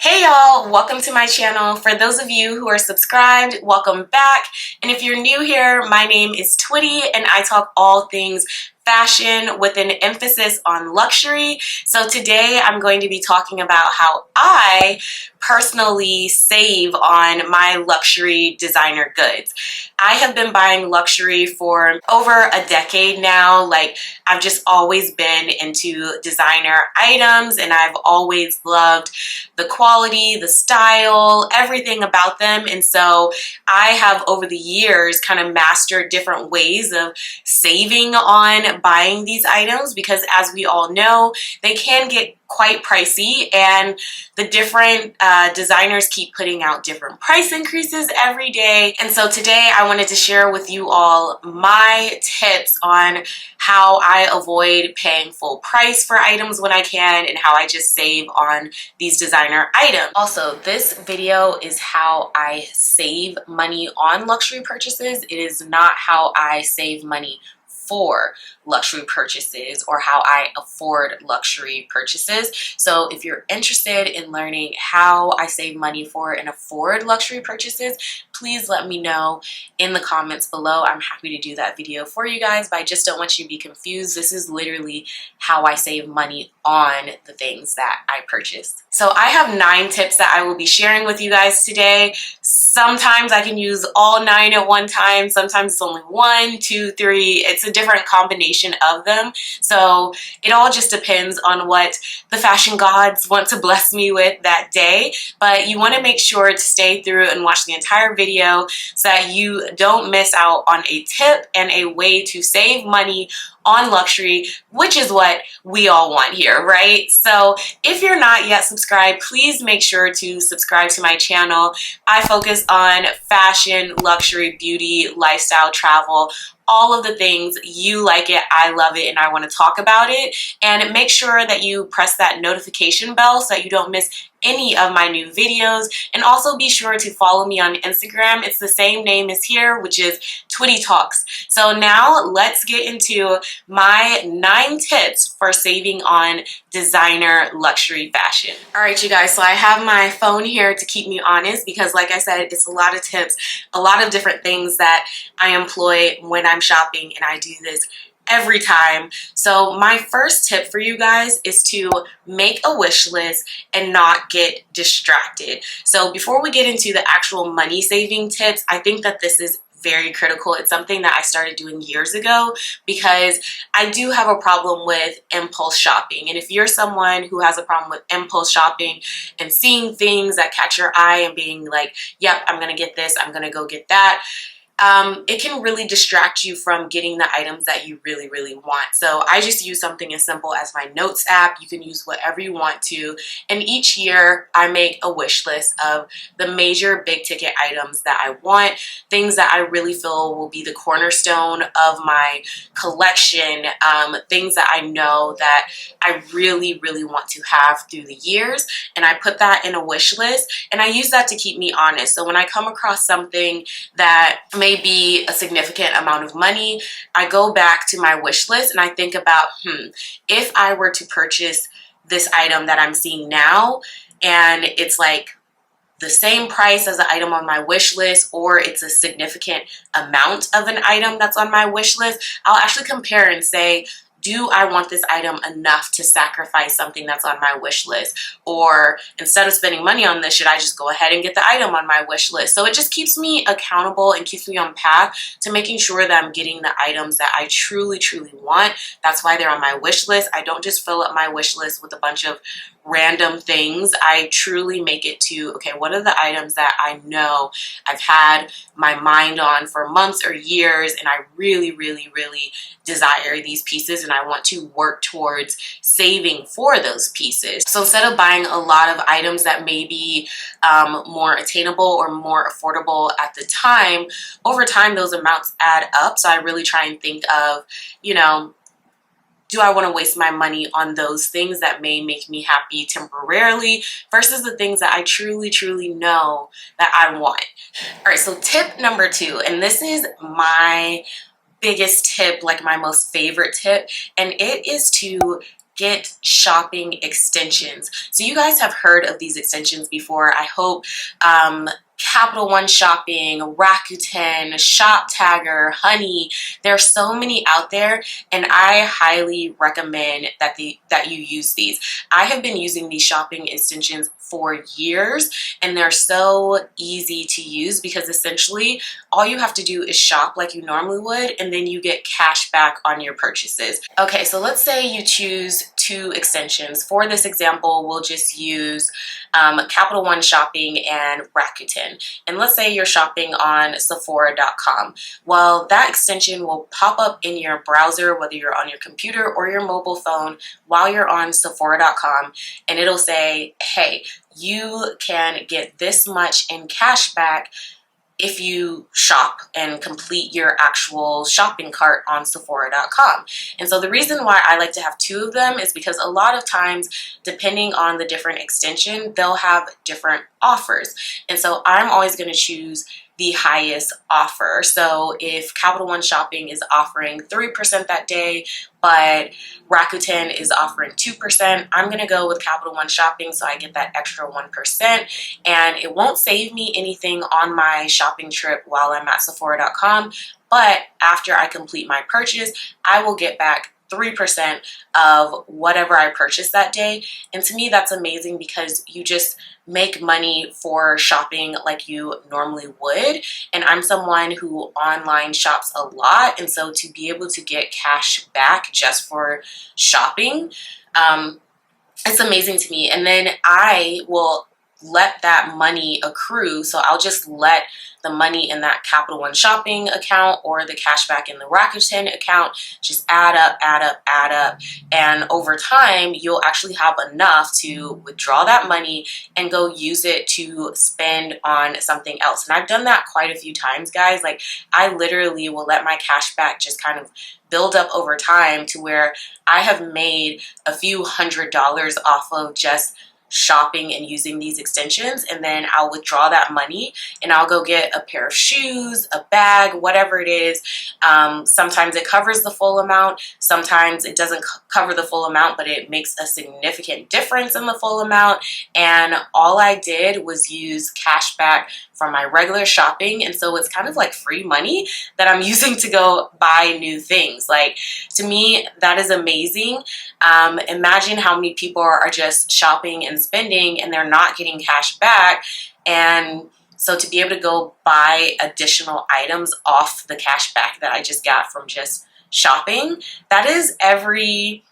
Hey y'all, welcome to my channel. For those of you who are subscribed, welcome back. And if you're new here, my name is Twitty and I talk all things fashion with an emphasis on luxury. So today I'm going to be talking about how I personally save on my luxury designer goods. I have been buying luxury for over a decade now. Like, I've just always been into designer items and I've always loved the quality, the style, everything about them. And so I have over the years kind of mastered different ways of saving on buying these items because, as we all know, they can get quite pricey and the different designers keep putting out different price increases every day. And so today I wanted to share with you all my tips on how I avoid paying full price for items when I can and how I just save on these designer items. Also, this video is how I save money on luxury purchases. It is not how I save money for luxury purchases or how I afford luxury purchases. So if you're interested in learning how I save money for and afford luxury purchases, please let me know in the comments below. I'm happy to do that video for you guys, but I just don't want you to be confused. This is literally how I save money on the things that I purchase. So I have 9 tips that I will be sharing with you guys today. Sometimes I can use all 9 at one time. Sometimes it's only 1, 2, 3. It's a different combination of them. So it all just depends on what the fashion gods want to bless me with that day. But you want to make sure to stay through and watch the entire video so that you don't miss out on a tip and a way to save money on luxury, which is what we all want here, right? So if you're not yet subscribed, please make sure to subscribe to my channel. I focus on fashion, luxury, beauty, lifestyle, travel, all of the things. You like it, I love it, and I want to talk about it. And make sure that you press that notification bell so that you don't miss any of my new videos. And also be sure to follow me on Instagram. It's the same name as here, which is Twitty Talks. So now let's get into my 9 tips for saving on designer luxury fashion. All right, you guys, so I have my phone here to keep me honest because, like I said, it's a lot of tips, a lot of different things that I employ when I'm shopping, and I do this every time. So my first tip for you guys is to make a wish list and not get distracted. So before we get into the actual money saving tips, I think that this is very critical. It's something that I started doing years ago because I do have a problem with impulse shopping. And if you're someone who has a problem with impulse shopping and seeing things that catch your eye and being like, yep, I'm gonna get this, I'm gonna go get that, it can really distract you from getting the items that you really, really want. So I just use something as simple as my notes app. You can use whatever you want to. And each year I make a wish list of the major big ticket items that I want, things that I really feel will be the cornerstone of my collection, things that I know that I really, really want to have through the years. And I put that in a wish list and I use that to keep me honest. So when I come across something that may be a significant amount of money, I go back to my wish list and I think about, if I were to purchase this item that I'm seeing now and it's like the same price as the item on my wish list, or it's a significant amount of an item that's on my wish list, I'll actually compare and say, do I want this item enough to sacrifice something that's on my wish list? Or instead of spending money on this, should I just go ahead and get the item on my wish list? So it just keeps me accountable and keeps me on path to making sure that I'm getting the items that I truly, truly want. That's why they're on my wish list. I don't just fill up my wish list with a bunch of random things. I truly make it to, okay, what are the items that I know I've had my mind on for months or years, and I really, really, really desire these pieces and I want to work towards saving for those pieces. So instead of buying a lot of items that may be more attainable or more affordable at the time, over time those amounts add up. So I really try and think of, do I want to waste my money on those things that may make me happy temporarily versus the things that I truly, truly know that I want? All right, so tip number 2, and this is my biggest tip, like my most favorite tip, and it is to get shopping extensions. So you guys have heard of these extensions before, I hope. Capital One Shopping, Rakuten, Shop Tagger, Honey. There are so many out there, and I highly recommend that you use these. I have been using these shopping extensions for years, and they're so easy to use because essentially all you have to do is shop like you normally would, and then you get cash back on your purchases. Okay, so let's say you choose 2 extensions. For this example, we'll just use Capital One Shopping and Rakuten. And let's say you're shopping on Sephora.com. Well, that extension will pop up in your browser, whether you're on your computer or your mobile phone, while you're on Sephora.com, and it'll say, hey, you can get this much in cash back if you shop and complete your actual shopping cart on Sephora.com. And so the reason why I like to have 2 of them is because a lot of times, depending on the different extension, they'll have different offers. And so I'm always going to choose the highest offer. So if Capital One Shopping is offering 3% that day, but Rakuten is offering 2%, I'm going to go with Capital One Shopping so I get that extra 1%, and it won't save me anything on my shopping trip while I'm at Sephora.com, but after I complete my purchase, I will get back 3% of whatever I purchased that day. And to me, that's amazing because you just make money for shopping like you normally would. And I'm someone who online shops a lot. And so to be able to get cash back just for shopping, it's amazing to me. And then I will let that money accrue. So I'll just let the money in that Capital One Shopping account or the cashback in the Rakuten account just add up, add up, add up. And over time, you'll actually have enough to withdraw that money and go use it to spend on something else. And I've done that quite a few times, guys. Like, I literally will let my cashback just kind of build up over time to where I have made a few $100s off of just shopping and using these extensions, and then I'll withdraw that money and I'll go get a pair of shoes, a bag, whatever it is. Sometimes it covers the full amount, sometimes it doesn't cover the full amount, but it makes a significant difference in the full amount. And all I did was use cash back from my regular shopping, and so it's kind of like free money that I'm using to go buy new things. Like, to me, that is amazing. Imagine how many people are just shopping and spending and they're not getting cash back. And so to be able to go buy additional items off the cash back that I just got from just shopping, that is every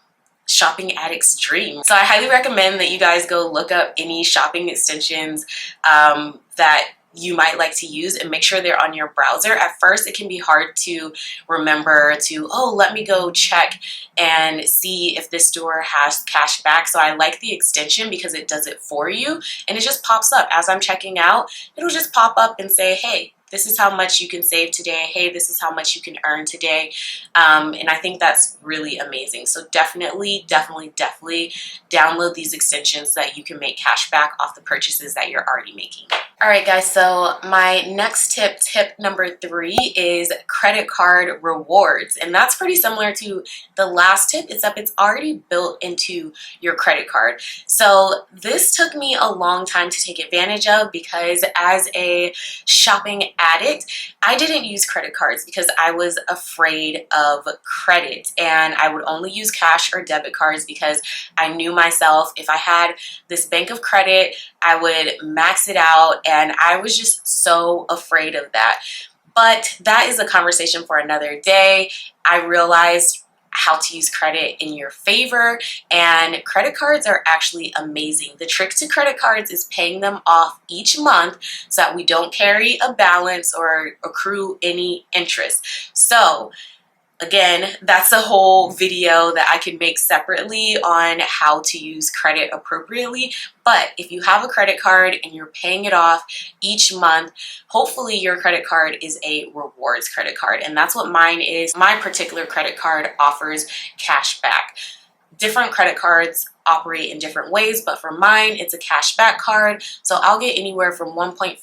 shopping addict's dream. So I highly recommend that you guys go look up any shopping extensions that you might like to use and make sure they're on your browser. At first, it can be hard to remember to, oh, let me go check and see if this store has cash back. So I like the extension because it does it for you, and it just pops up as I'm checking out. It'll just pop up and say, hey, this is how much you can save today. Hey, this is how much you can earn today. And I think that's really amazing. So definitely download these extensions so that you can make cash back off the purchases that you're already making. All right, guys, so my next tip number 3 is credit card rewards. And that's pretty similar to the last tip, except it's already built into your credit card. So this took me a long time to take advantage of because as a shopping addict, I didn't use credit cards because I was afraid of credit, and I would only use cash or debit cards because I knew myself. If I had this bank of credit, I would max it out, and I was just so afraid of that. But that is a conversation for another day. I realized how to use credit in your favor, and credit cards are actually amazing. The trick to credit cards is paying them off each month so that we don't carry a balance or accrue any interest. So again, that's a whole video that I can make separately on how to use credit appropriately. But if you have a credit card and you're paying it off each month, hopefully your credit card is a rewards credit card. And that's what mine is. My particular credit card offers cash back. different credit cards operate in different ways, but for mine, it's a cashback card. So I'll get anywhere from 1.5%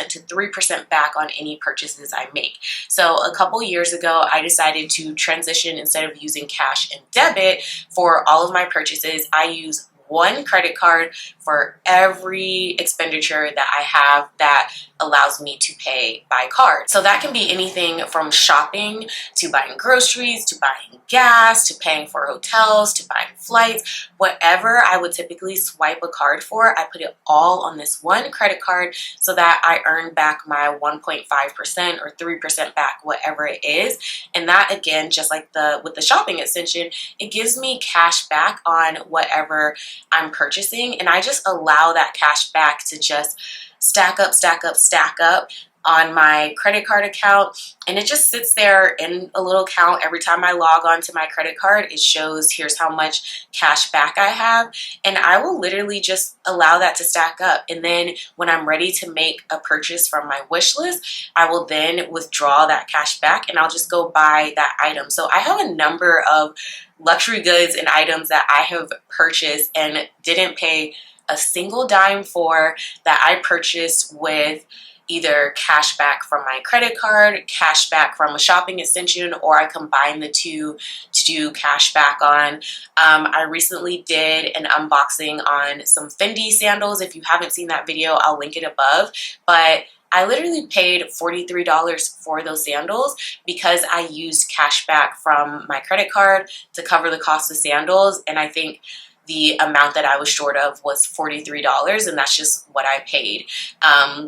to 3% back on any purchases I make. So a couple years ago, I decided to transition. Instead of using cash and debit for all of my purchases, I use one credit card for every expenditure that I have that allows me to pay by card. So that can be anything from shopping to buying groceries, to buying gas, to paying for hotels, to buying flights. Whatever I would typically swipe a card for, I put it all on this one credit card so that I earn back my 1.5% or 3% back, whatever it is. And that, again, just like with the shopping extension, it gives me cash back on whatever I'm purchasing, and I just allow that cash back to just stack up, stack up, stack up on my credit card account, and it just sits there in a little account. Every time I log on to my credit card, it shows here's how much cash back I have, and I will literally just allow that to stack up. And then when I'm ready to make a purchase from my wish list, I will then withdraw that cash back and I'll just go buy that item. So I have a number of luxury goods and items that I have purchased and didn't pay a single dime for, that I purchased with either cash back from my credit card, cash back from a shopping extension, or I combine the two to do cash back on. I recently did an unboxing on some Fendi sandals. If you haven't seen that video, I'll link it above. But I literally paid $43 for those sandals because I used cash back from my credit card to cover the cost of sandals. And I think the amount that I was short of was $43, and that's just what I paid.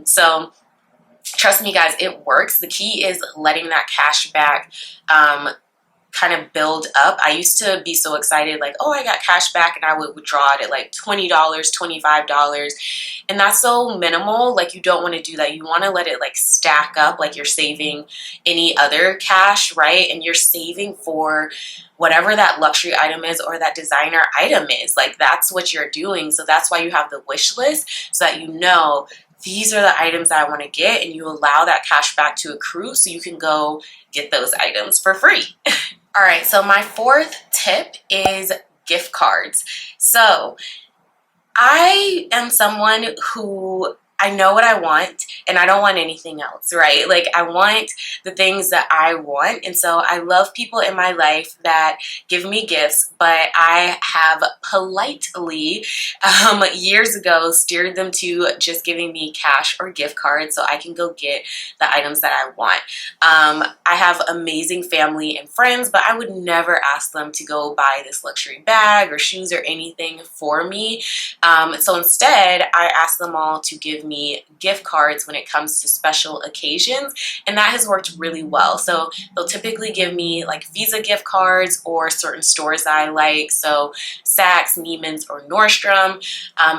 So trust me, guys, it works. The key is letting that cash back kind of build up. I used to be so excited, like, oh, I got cash back, and I would withdraw it at like $20, $25. And that's so minimal. Like, you don't want to do that. You want to let it like stack up like you're saving any other cash, right? And you're saving for whatever that luxury item is or that designer item is. Like, that's what you're doing. So that's why you have the wish list, so that you know these are the items that I want to get, and you allow that cash back to accrue so you can go get those items for free. All right, so my fourth tip is gift cards. So I am someone who, I know what I want and I don't want anything else, right? Like, I want the things that I want. And so I love people in my life that give me gifts, but I have politely years ago steered them to just giving me cash or gift cards so I can go get the items that I want. I have amazing family and friends, but I would never ask them to go buy this luxury bag or shoes or anything for me. So instead, I ask them all to give me gift cards when it comes to special occasions, and that has worked really well. So they'll typically give me like Visa gift cards or certain stores that I like, so Saks, Neiman's, or Nordstrom.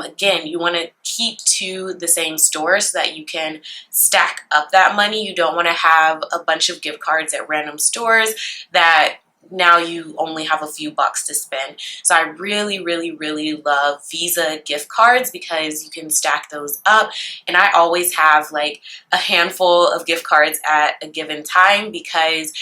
Again, you want to keep to the same store so that you can stack up that money. You don't want to have a bunch of gift cards at random stores that now you only have a few bucks to spend. So I really, really, really love Visa gift cards because you can stack those up. And I always have like a handful of gift cards at a given time because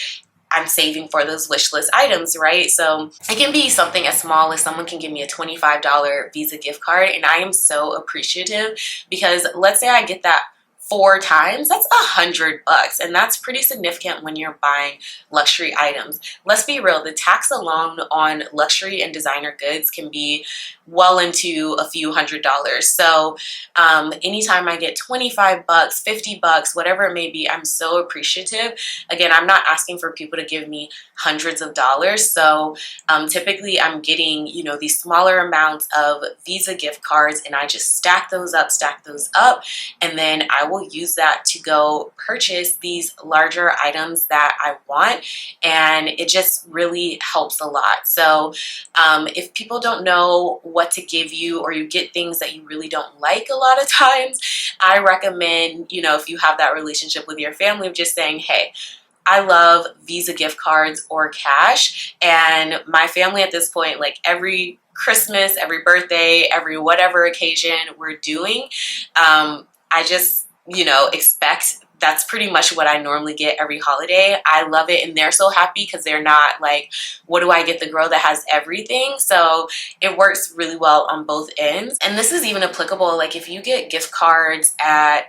I'm saving for those wish list items, right? So it can be something as small as someone can give me a $25 Visa gift card, and I am so appreciative because let's say I get that 4 times, that's $100, and that's pretty significant when you're buying luxury items. Let's be real, the tax alone on luxury and designer goods can be well into a few $100s. So anytime I get 25 bucks, 50 bucks, whatever it may be, I'm so appreciative. Again, I'm not asking for people to give me hundreds of dollars. So typically I'm getting, you know, these smaller amounts of Visa gift cards, and I just stack those up, and then I will use that to go purchase these larger items that I want, and it just really helps a lot. So if people don't know what to give you, or you get things that you really don't like a lot of times, I recommend, you know, if you have that relationship with your family, of just saying, hey, I love Visa gift cards or cash, and my family at this point, like every Christmas, every birthday, every whatever occasion we're doing, I just, you know, expect that's pretty much what I normally get every holiday. I love it, and they're so happy because they're not like, what do I get the girl that has everything? So it works really well on both ends. And this is even applicable like if you get gift cards at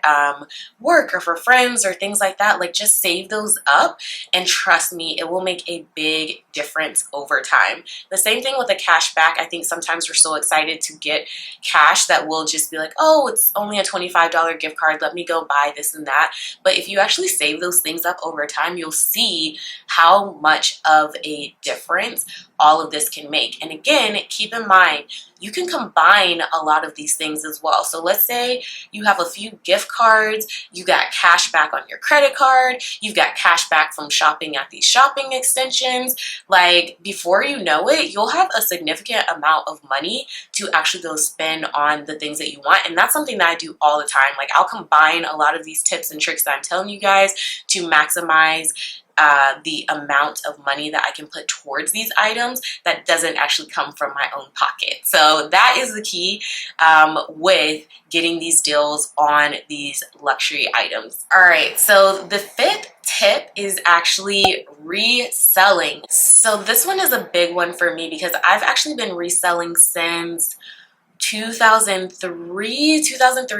work or for friends or things like that, like just save those up, and trust me, it will make a big difference over time. The same thing with the cash back. I think sometimes we're so excited to get cash that we'll just be like, oh, it's only a $25 gift card, let me go buy this and that. But if you actually save those things up over time, you'll see how much of a difference all of this can make. And again, keep in mind, you can combine a lot of these things as well. So let's say you have a few gift cards, you got cash back on your credit card, you've got cash back from shopping at these shopping extensions. Like before you know it, you'll have a significant amount of money to actually go spend on the things that you want. And that's something that I do all the time. Like I'll combine a lot of these tips and tricks that I'm telling you guys to maximize the amount of money that I can put towards these items that doesn't actually come from my own pocket. So that is the key with getting these deals on these luxury items. All right, so the fifth tip is actually reselling. So this one is a big one for me because I've actually been reselling since 2003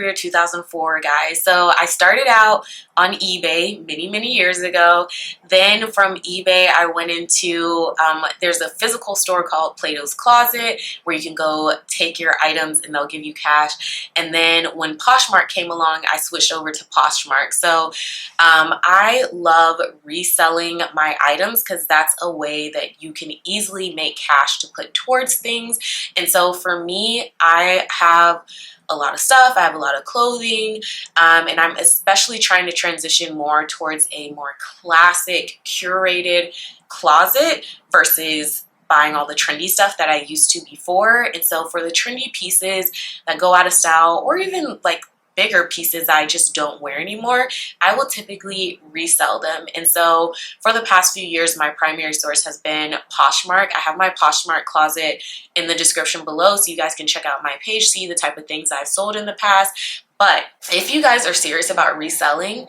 or 2004, guys. So I started out on eBay many years ago. Then from eBay, I went into, there's a physical store called Plato's Closet where you can go take your items and they'll give you cash. And then when Poshmark came along, I switched over to Poshmark. So I love reselling my items because that's a way that you can easily make cash to put towards things. And so for me, I have a lot of stuff. I have a lot of clothing, and I'm especially trying to transition more towards a more classic, curated closet versus buying all the trendy stuff that I used to before. And so for the trendy pieces that go out of style, or even like bigger pieces I just don't wear anymore, I will typically resell them. And so for the past few years, my primary source has been Poshmark. I have my Poshmark closet in the description below so you guys can check out my page, see the type of things I've sold in the past. But if you guys are serious about reselling,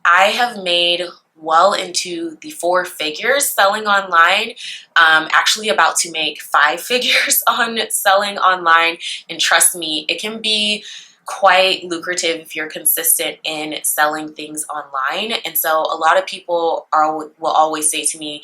I have made well into the 4 figures selling online, actually about to make 5 figures on selling online. And trust me, it can be quite lucrative if you're consistent in selling things online. And so a lot of people will always say to me,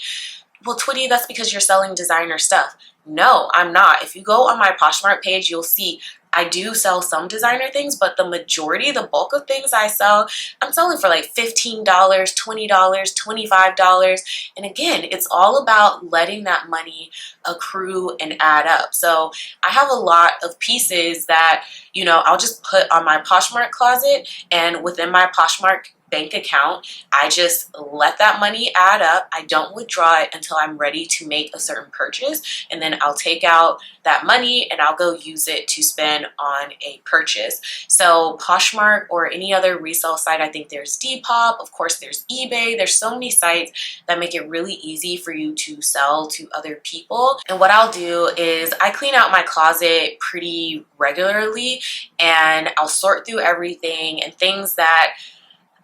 well, Twitty, that's because you're selling designer stuff. No, I'm not. If you go on my Poshmark page, you'll see I do sell some designer things, but the majority, the bulk of things I sell, I'm selling for like $15, $20, $25. And again, it's all about letting that money accrue and add up. So I have a lot of pieces that, you know, I'll just put on my Poshmark closet, and within my Poshmark bank account, I just let that money add up. I don't withdraw it until I'm ready to make a certain purchase, and then I'll take out that money and I'll go use it to spend on a purchase. So Poshmark or any other resale site, I think there's Depop, of course there's eBay, there's so many sites that make it really easy for you to sell to other people. And what I'll do is I clean out my closet pretty regularly, and I'll sort through everything, and things that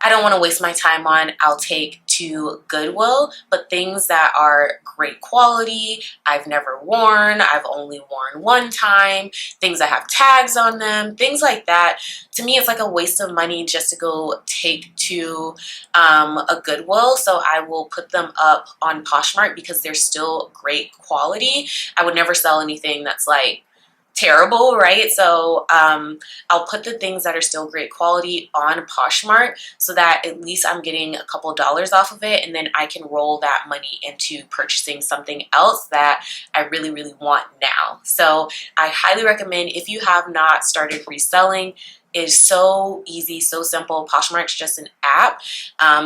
I don't want to waste my time on, I'll take to Goodwill. But things that are great quality, I've never worn, I've only worn one time, things that have tags on them, things like that, to me it's like a waste of money just to go take to a Goodwill. So I will put them up on Poshmark because they're still great quality. I would never sell anything that's like terrible, right? So I'll put the things that are still great quality on Poshmark so that at least I'm getting a couple dollars off of it, and then I can roll that money into purchasing something else that I really want now. So I highly recommend, if you have not started reselling, it is so easy, so simple. Poshmark's just an app.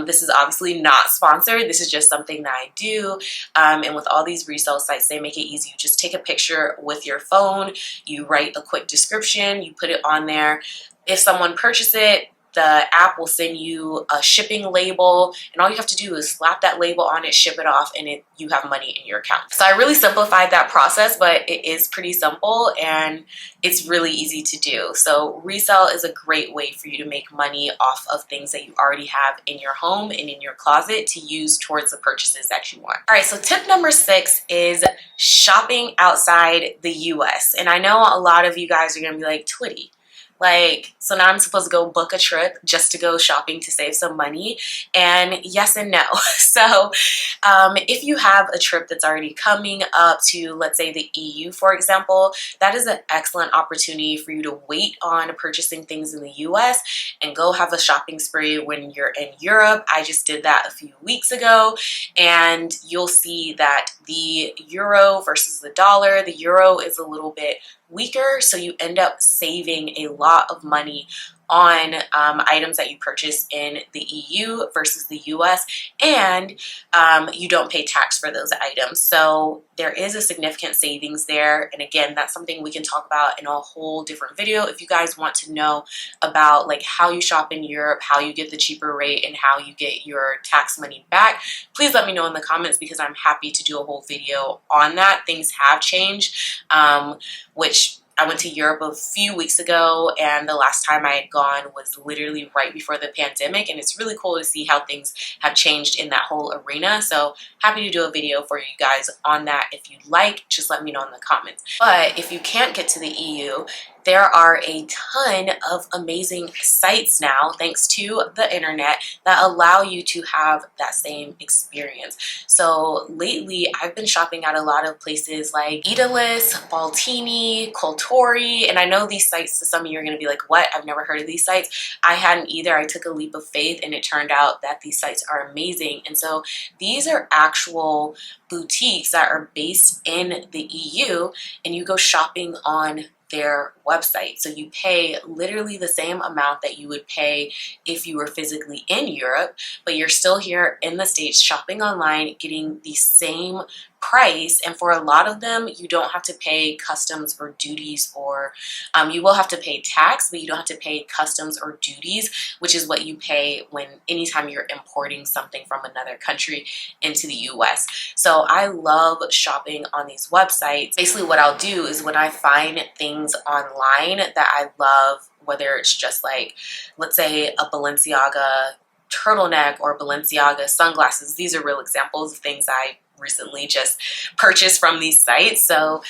This is obviously not sponsored. This is just something that I do. And with all these resale sites, they make it easy. You just take a picture with your phone, you write a quick description, you put it on there. If someone purchases it, the app will send you a shipping label, and all you have to do is slap that label on it, ship it off, and you have money in your account. So I really simplified that process, but it is pretty simple and it's really easy to do. So resell is a great way for you to make money off of things that you already have in your home and in your closet to use towards the purchases that you want. All right, so tip number 6 is shopping outside the US. And I know a lot of you guys are gonna be like, Twitty, like, so now I'm supposed to go book a trip just to go shopping to save some money? And yes and no. So if you have a trip that's already coming up to, let's say, the EU, for example, that is an excellent opportunity for you to wait on purchasing things in the US and go have a shopping spree when you're in Europe. I just did that a few weeks ago, and you'll see that the euro versus the dollar, the euro is a little bit weaker, so you end up saving a lot of money on items that you purchase in the EU versus the US, and you don't pay tax for those items. So there is a significant savings there, and again, that's something we can talk about in a whole different video. If you guys want to know about like how you shop in Europe, how you get the cheaper rate, and how you get your tax money back, please let me know in the comments, because I'm happy to do a whole video on that. Things have changed, which I went to Europe a few weeks ago, and the last time I had gone was literally right before the pandemic, and it's really cool to see how things have changed in that whole arena. So happy to do a video for you guys on that. If you'd like, just let me know in the comments. But if you can't get to the EU, there are a ton of amazing sites now, thanks to the internet, that allow you to have that same experience. So lately, I've been shopping at a lot of places like Italis, Baltini, Coltori, and I know these sites, to some of you are gonna be like, what? I've never heard of these sites. I hadn't either. I took a leap of faith, and it turned out that these sites are amazing. And so these are actual boutiques that are based in the EU, and you go shopping on their website. So you pay literally the same amount that you would pay if you were physically in Europe, but you're still here in the States shopping online, getting the same price. And for a lot of them, you don't have to pay customs or duties, or you will have to pay tax, but you don't have to pay customs or duties, which is what you pay when anytime you're importing something from another country into the US. So I love shopping on these websites. Basically what I'll do is when I find things online that I love, whether it's just like, let's say a Balenciaga turtleneck or Balenciaga sunglasses, these are real examples of things I recently just purchased from these sites. So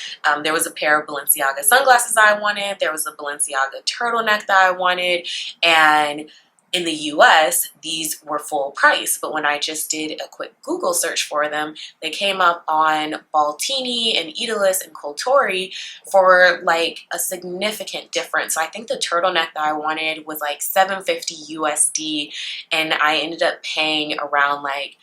there was a pair of Balenciaga sunglasses I wanted, there was a Balenciaga turtleneck that I wanted, and in the US, these were full price, but when I just did a quick Google search for them, they came up on Baltini and Italis and Coltori for like a significant difference. So I think the turtleneck that I wanted was like $750 USD, and I ended up paying around like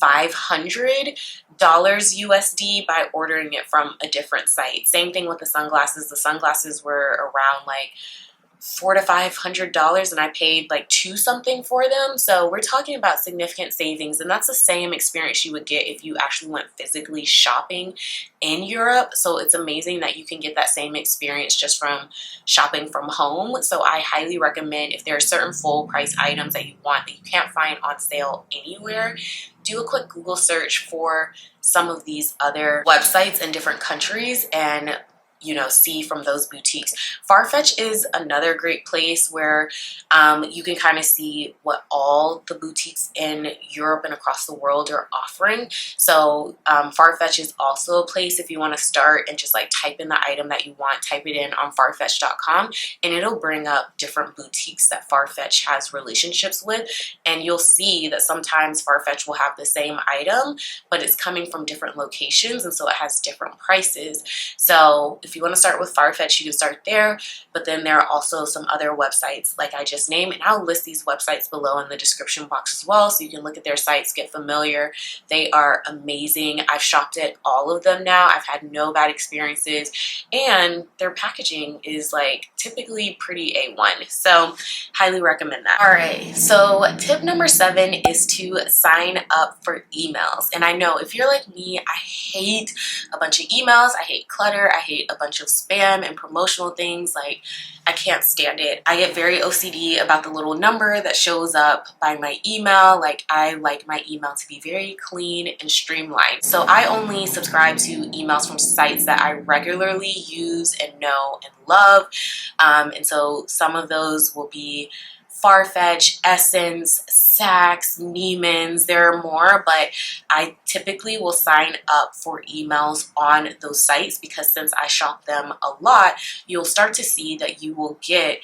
$500 USD by ordering it from a different site. Same thing with the sunglasses. The sunglasses were around like $400 to $500, and I paid like $2 something for them. So we're talking about significant savings, and that's the same experience you would get if you actually went physically shopping in Europe. So it's amazing that you can get that same experience just from shopping from home. So I highly recommend, if there are certain full price items that you want that you can't find on sale anywhere, do a quick Google search for some of these other websites in different countries and see from those boutiques. Farfetch is another great place where you can kind of see what all the boutiques in Europe and across the world are offering. So Farfetch is also a place if you want to start and just like type in the item that you want, type it in on farfetch.com, and it'll bring up different boutiques that Farfetch has relationships with, and you'll see that sometimes Farfetch will have the same item, but it's coming from different locations, and so it has different prices. So if you want to start with Farfetch, you can start there, but then there are also some other websites like I just named, and I'll list these websites below in the description box as well, so you can look at their sites, get familiar. They are amazing. I've shopped at all of them now. I've had no bad experiences, and their packaging is like typically pretty A1, so highly recommend that. All right, so tip number 7 is to sign up for emails. And I know if you're like me, I hate a bunch of emails, I hate clutter, I hate a bunch of spam and promotional things. Like, I can't stand it. I get very OCD about the little number that shows up by my email. Like, I like my email to be very clean and streamlined. So I only subscribe to emails from sites that I regularly use and know and love. And so some of those will be Farfetch, Essence, Saks, Neiman's. There are more, but I typically will sign up for emails on those sites because since I shop them a lot, you'll start to see that you will get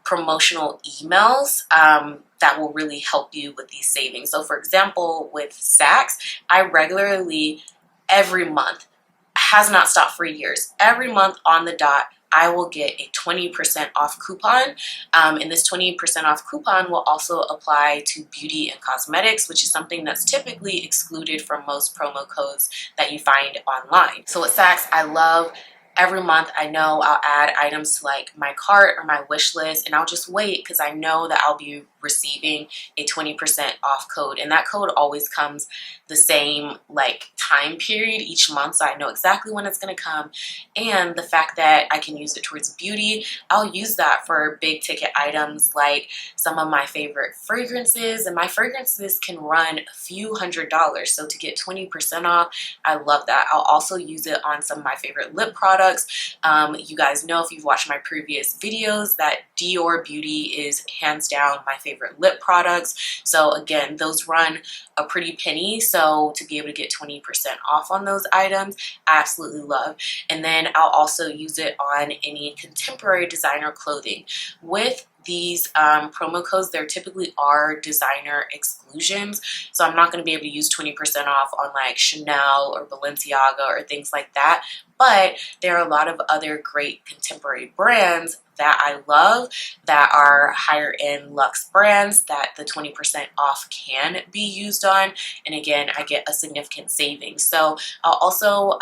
promotional emails that will really help you with these savings. So for example, with Saks, I regularly, every month, has not stopped for years, every month on the dot, I will get a 20% off coupon. And this 20% off coupon will also apply to beauty and cosmetics, which is something that's typically excluded from most promo codes that you find online. So at Saks, I love every month, I know I'll add items to like my cart or my wish list, and I'll just wait because I know that I'll be receiving a 20% off code. And that code always comes the same like time period each month, so I know exactly when it's going to come. And the fact that I can use it towards beauty, I'll use that for big ticket items like some of my favorite fragrances, and my fragrances can run a few $100s. So to get 20% off, I love that. I'll also use it on some of my favorite lip products. You guys know if you've watched my previous videos that Dior Beauty is hands down my favorite lip products. So again, those run a pretty penny. So to be able to get 20% off on those items, I absolutely love. And then I'll also use it on any contemporary designer clothing. With these promo codes, there typically are designer exclusions. So I'm not going to be able to use 20% off on like Chanel or Balenciaga or things like that. But there are a lot of other great contemporary brands that I love that are higher end luxe brands that the 20% off can be used on. And again, I get a significant savings. So I'll also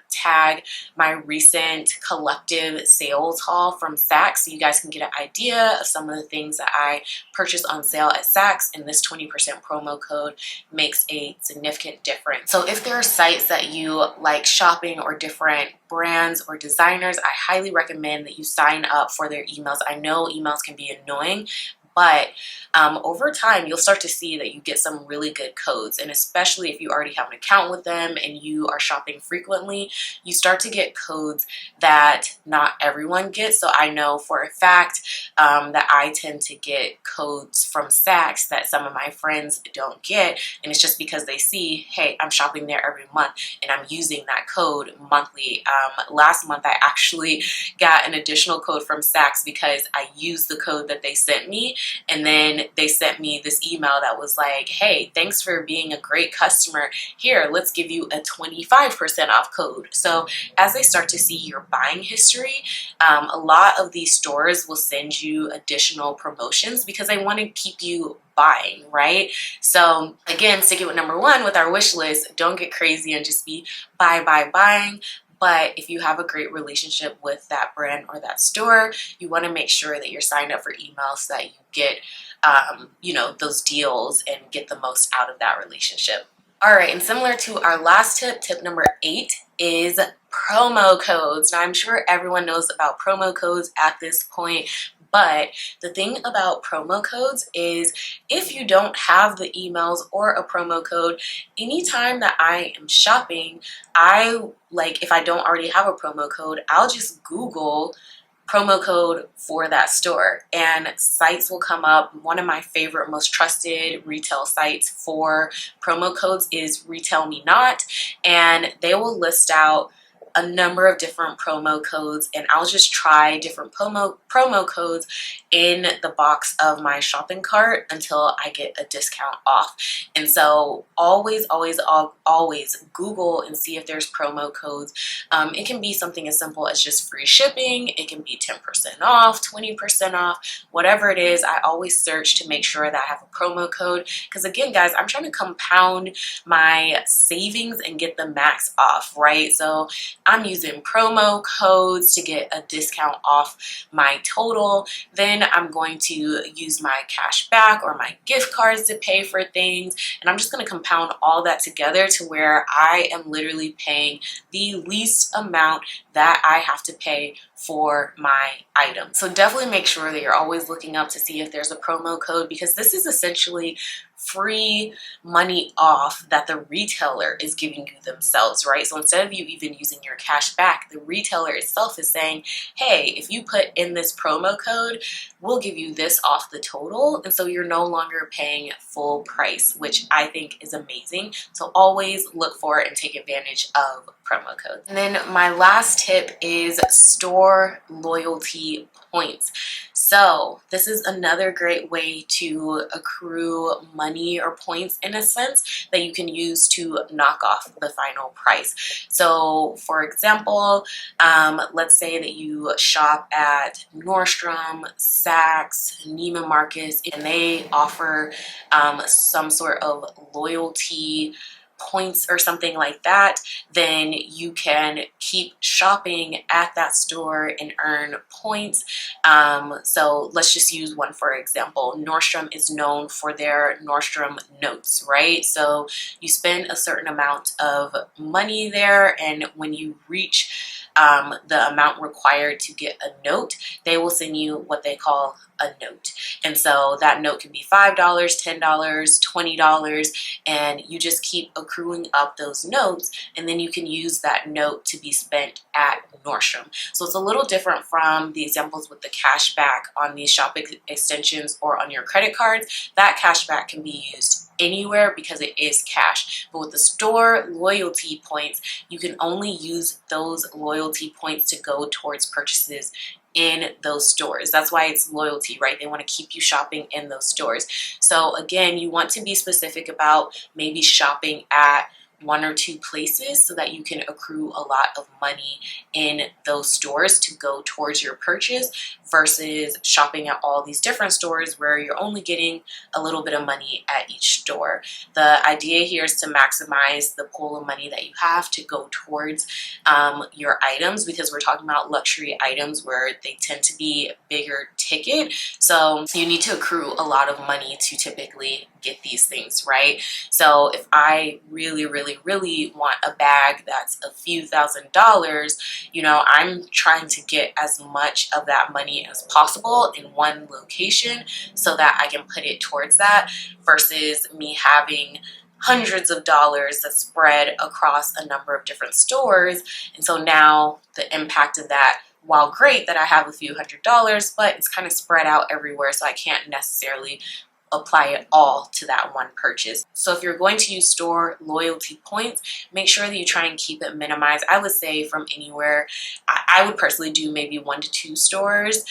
tag my recent collective sales haul from Saks so you guys can get an idea of some of the things that I purchased on sale at Saks, and this 20% promo code makes a significant difference. So if there are sites that you like shopping or different brands or designers, I highly recommend that you sign up for their emails. I know emails can be annoying, but over time, you'll start to see that you get some really good codes. And especially if you already have an account with them and you are shopping frequently, you start to get codes that not everyone gets. So I know for a fact that I tend to get codes from Saks that some of my friends don't get. And it's just because they see, hey, I'm shopping there every month and I'm using that code monthly. Last month, I actually got an additional code from Saks because I used the code that they sent me. And then they sent me this email that was like, hey, thanks for being a great customer. Here, let's give you a 25% off code. So as they start to see your buying history, a lot of these stores will send you additional promotions because they want to keep you buying, right? So again, sticking with number one with our wish list, don't get crazy and just be buying. But if you have a great relationship with that brand or that store, you want to make sure that you're signed up for emails so that you get, those deals and get the most out of that relationship. All right, and similar to our last tip, tip number 8 is promo codes. Now, I'm sure everyone knows about promo codes at this point, but the thing about promo codes is if you don't have the emails or a promo code, anytime that I am shopping, if I don't already have a promo code, I'll just Google promo code for that store and sites will come up. One of my favorite, most trusted retail sites for promo codes is RetailMeNot, and they will list out a number of different promo codes, and I'll just try different promo codes in the box of my shopping cart until I get a discount off. And so always Google and see if there's promo codes. It can be something as simple as just free shipping. It can be 10% off, 20% off, whatever it is. I always search to make sure that I have a promo code because again, guys, I'm trying to compound my savings and get the max off, right? So I'm using promo codes to get a discount off my total. Then I'm going to use my cash back or my gift cards to pay for things. And I'm just going to compound all that together to where I am literally paying the least amount that I have to pay for my item. So definitely make sure that you're always looking up to see if there's a promo code, because this is essentially free money off that the retailer is giving you themselves, right? So instead of you even using your cash back, the retailer itself is saying, hey, if you put in this promo code, we'll give you this off the total. And so you're no longer paying full price, which I think is amazing. So always look for and take advantage of promo codes. And then my last tip is store loyalty points. So this is another great way to accrue money or points, in a sense, that you can use to knock off the final price. So for example, let's say that you shop at Nordstrom, Saks, Neiman Marcus, and they offer some sort of loyalty points or something like that, then you can keep shopping at that store and earn points. So let's just use one for example. Nordstrom is known for their Nordstrom notes, right? So you spend a certain amount of money there, and when you reach the amount required to get a note, they will send you what they call a note. And so that note can be $5, $10, $20, and you just keep accruing up those notes, and then you can use that note to be spent at Nordstrom. So it's a little different from the examples with the cash back on these shopping extensions or on your credit cards. That cash back can be used anywhere because it is cash. But with the store loyalty points, you can only use those loyalty points to go towards purchases in those stores. That's why it's loyalty, right? They want to keep you shopping in those stores. So again, you want to be specific about maybe shopping at one or two places so that you can accrue a lot of money in those stores to go towards your purchase, versus shopping at all these different stores where you're only getting a little bit of money at each store. The idea here is to maximize the pool of money that you have to go towards your items, because we're talking about luxury items where they tend to be bigger ticket. So you need to accrue a lot of money to typically get these things, right? So if I really want a bag that's a few $1,000s, you know, I'm trying to get as much of that money as possible in one location so that I can put it towards that, versus me having hundreds of dollars that's spread across a number of different stores. And so now the impact of that, while great that I have a few $100s, but it's kind of spread out everywhere, so I can't necessarily apply it all to that one purchase. So if you're going to use store loyalty points, make sure that you try and keep it minimized. I would say from anywhere, I would personally do maybe 1 to 2 stores,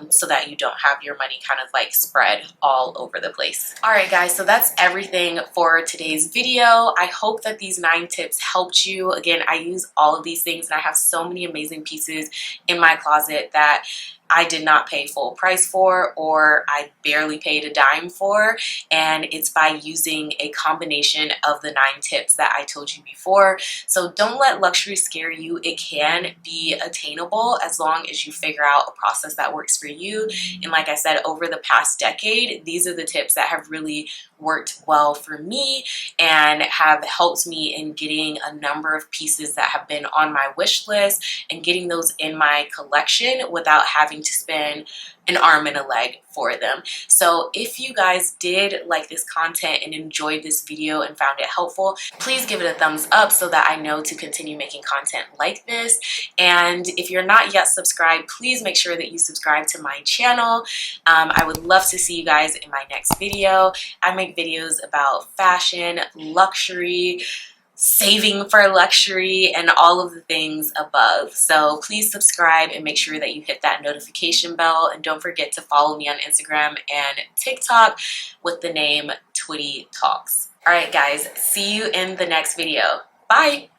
so that you don't have your money kind of like spread all over the place. All right guys, so that's everything for today's video. I hope that these 9 tips helped you. Again, I use all of these things, and I have so many amazing pieces in my closet that I did not pay full price for, or I barely paid a dime for, and it's by using a combination of the 9 tips that I told you before. So don't let luxury scare you. It can be attainable as long as you figure out a process that works for you. And like I said, over the past decade, these are the tips that have really worked well for me and have helped me in getting a number of pieces that have been on my wish list and getting those in my collection without having to spend an arm and a leg for them. So if you guys did like this content and enjoyed this video and found it helpful, please give it a thumbs up so that I know to continue making content like this. And if you're not yet subscribed, please make sure that you subscribe to my channel. I would love to see you guys in my next video. I make videos about fashion, luxury, saving for luxury, and all of the things above. So please subscribe and make sure that you hit that notification bell, and don't forget to follow me on Instagram and TikTok with the name Twitty Talks. All right guys, see you in the next video. Bye.